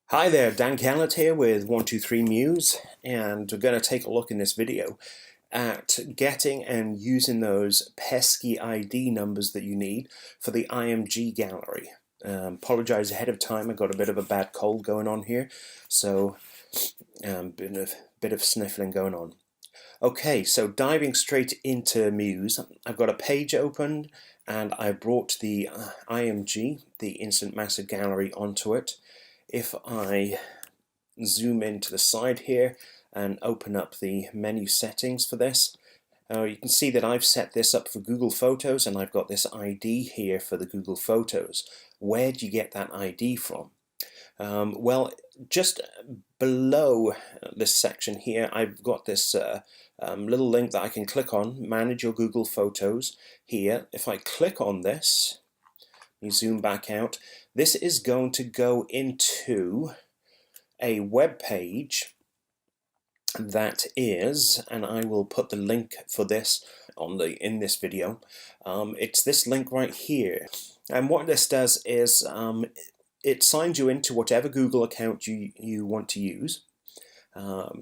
Hi there, Dan Callett here with 123Muse, and we're going to take a look in this video at getting and using those pesky ID numbers that you need for the IMG gallery. Apologize ahead of time, I got a bit of a bad cold going on here, so bit of sniffling going on. Okay, so diving straight into Muse, I've got a page opened and I brought the IMG, the Instant Massive Gallery, onto it. If I zoom into the side here and open up the menu settings for this, you can see that I've set this up for Google Photos and I've got this ID here for the Google Photos. Where do you get that ID from? Well, just below this section here, I've got this little link that I can click on, Manage Your Google Photos here. If I click on this, you zoom back out, this is going to go into a web page that is, and I will put the link for this in this video. It's this link right here, and what this does is it signs you into whatever Google account you want to use.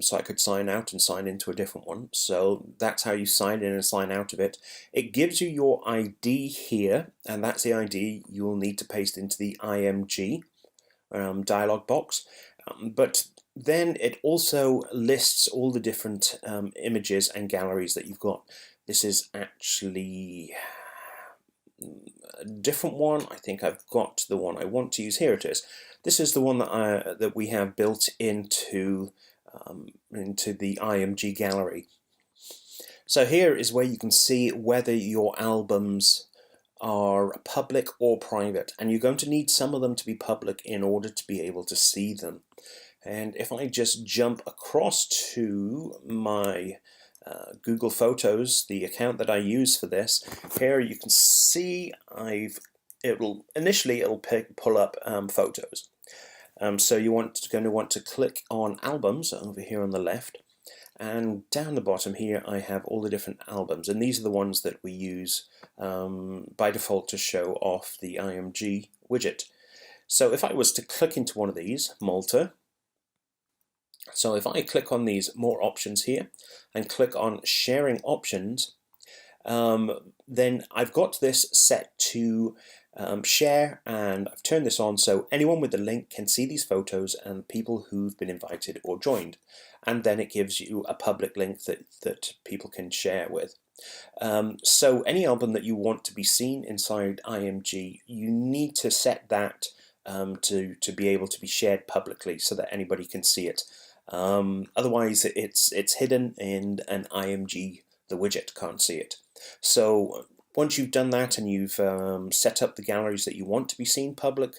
So I could sign out and sign into a different one. So that's how you sign in and sign out of it. It gives you your ID here, and that's the ID you will need to paste into the IMG dialog box. But then it also lists all the different images and galleries that you've got. This is actually a different one. I think I've got the one I want to use. Here it is. This is the one that we have built into the IMG gallery. So here is where you can see whether your albums are public or private, and you're going to need some of them to be public in order to be able to see them. And if I just jump across to my Google Photos, the account that I use for this, here you can see it'll pull up photos. So you're going to want to click on albums over here on the left, and down the bottom here I have all the different albums, and these are the ones that we use by default to show off the IMG widget. So if I was to click into one of these, Malta, so if I click on these more options here and click on sharing options, then I've got this set to share, and I've turned this on so anyone with the link can see these photos and people who've been invited or joined, and then it gives you a public link that people can share with. So any album that you want to be seen inside IMG, you need to set that to be able to be shared publicly so that anybody can see it. Otherwise it's hidden and an IMG, the widget, can't see it. So once you've done that and you've set up the galleries that you want to be seen public,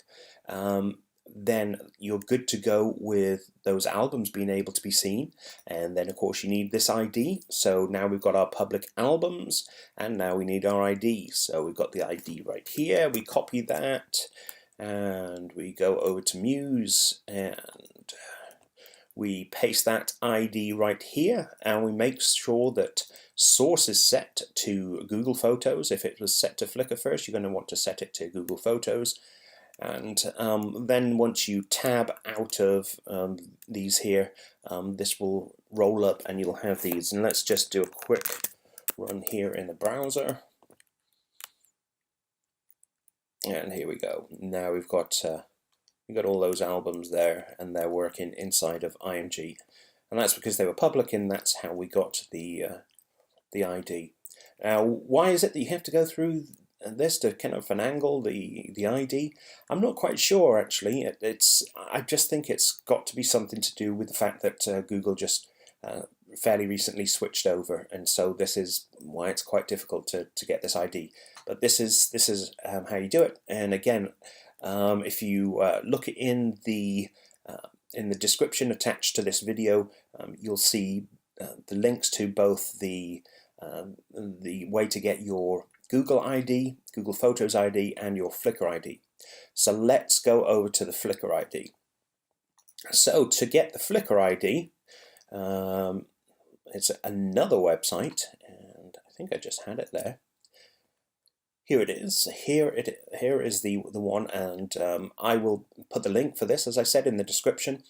then you're good to go with those albums being able to be seen. And then of course you need this ID. So now we've got our public albums, and now we need our ID. So we've got the ID right here. We copy that and we go over to Muse and we paste that ID right here, and we make sure that source is set to Google Photos. If it was set to Flickr first, you're going to want to set it to Google Photos. And then once you tab out of these here, this will roll up and you'll have these. And let's just do a quick run here in the browser. And here we go. Now we've got all those albums there, and they're working inside of IMG, and that's because they were public, and that's how we got the ID. Now, why is it that you have to go through this to kind of finagle the ID? I'm not quite sure actually. I just think it's got to be something to do with the fact that Google just fairly recently switched over, and so this is why it's quite difficult to get this ID. But this is how you do it. And again, if you look in the description attached to this video, you'll see the links to both the way to get your Google ID, Google Photos ID, and your Flickr ID. So let's go over to the Flickr ID. So to get the Flickr ID, it's another website, and I think I just had it there. Here it is. Here is the one, and I will put the link for this, as I said, in the description.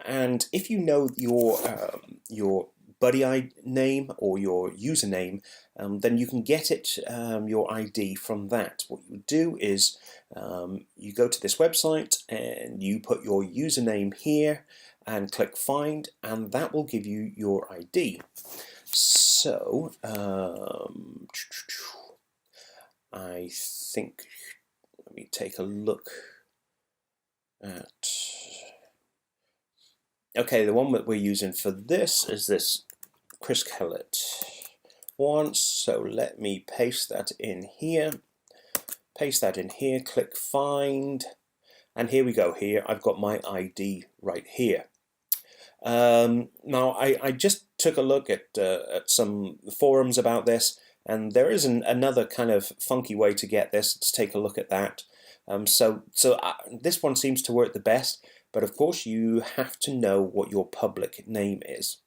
And if you know your buddy name or your username, then you can get it your ID from that. What you do is you go to this website and you put your username here and click find, and that will give you your ID. So I think, let me take a look at, okay, the one that we're using for this is this Chris Kellett one, so let me paste that in here, click find, and here we go. Here I've got my ID right here. Now I just took a look at some forums about this, and there is another kind of funky way to get this. Let's take a look at that. So this one seems to work the best, but of course you have to know what your public name is.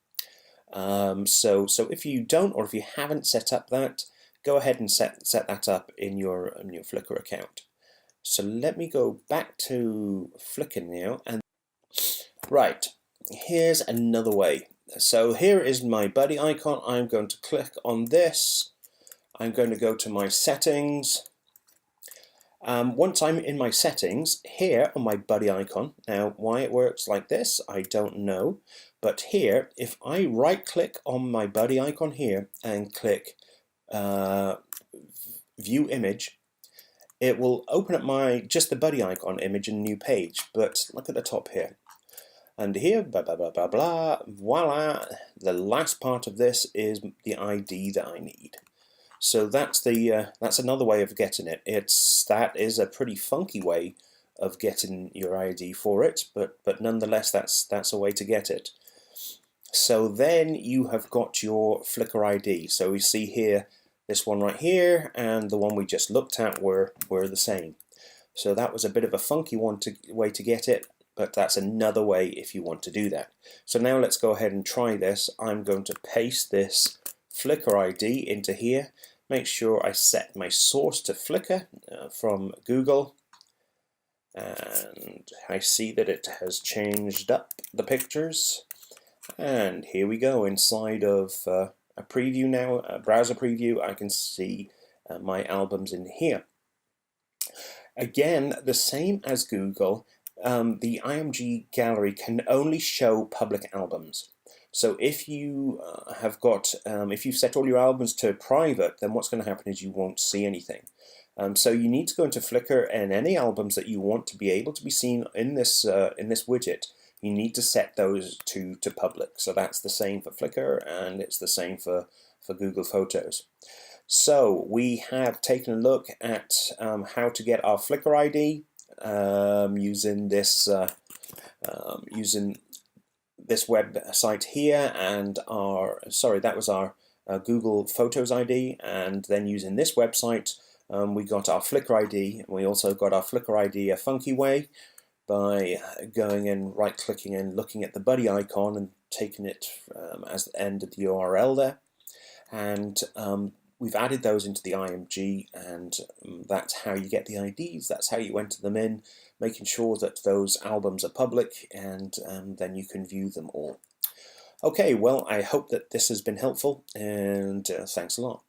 So if you don't, or if you haven't set up that, go ahead and set that up in your Flickr account. So let me go back to Flickr now, and right, here's another way. So here is my buddy icon. I'm going to click on this. I'm going to go to my settings. Once I'm in my settings, here on my buddy icon, now why it works like this, I don't know, but here, if I right click on my buddy icon here and click view image, it will open up just the buddy icon image in a new page. But look at the top here. And here, blah, blah, blah, blah, blah, voila, the last part of this is the ID that I need. So that's another way of getting it. That is a pretty funky way of getting your ID for it, but nonetheless, that's a way to get it. So then you have got your Flickr ID. So we see here, this one right here, and the one we just looked at were the same. So that was a bit of a funky way to get it, but that's another way if you want to do that. So now let's go ahead and try this. I'm going to paste this Flickr ID into here. Make sure I set my source to Flickr from Google, and I see that it has changed up the pictures. And here we go, inside of a preview now, a browser preview, I can see my albums in here. Again, the same as Google, the IMG gallery can only show public albums. So if you if you've set all your albums to private, then what's going to happen is you won't see anything. So you need to go into Flickr, and any albums that you want to be able to be seen in this widget, you need to set those to public. So that's the same for Flickr, and it's the same for Google Photos. So we have taken a look at how to get our Flickr ID using this website here, and that was our Google Photos ID, and then using this website we got our Flickr ID. We also got our Flickr ID a funky way by going and right clicking and looking at the buddy icon and taking it as the end of the URL there, and we've added those into the IMG, and that's how you get the IDs. That's how you enter them in, making sure that those albums are public, and then you can view them all. Okay, well, I hope that this has been helpful, and thanks a lot.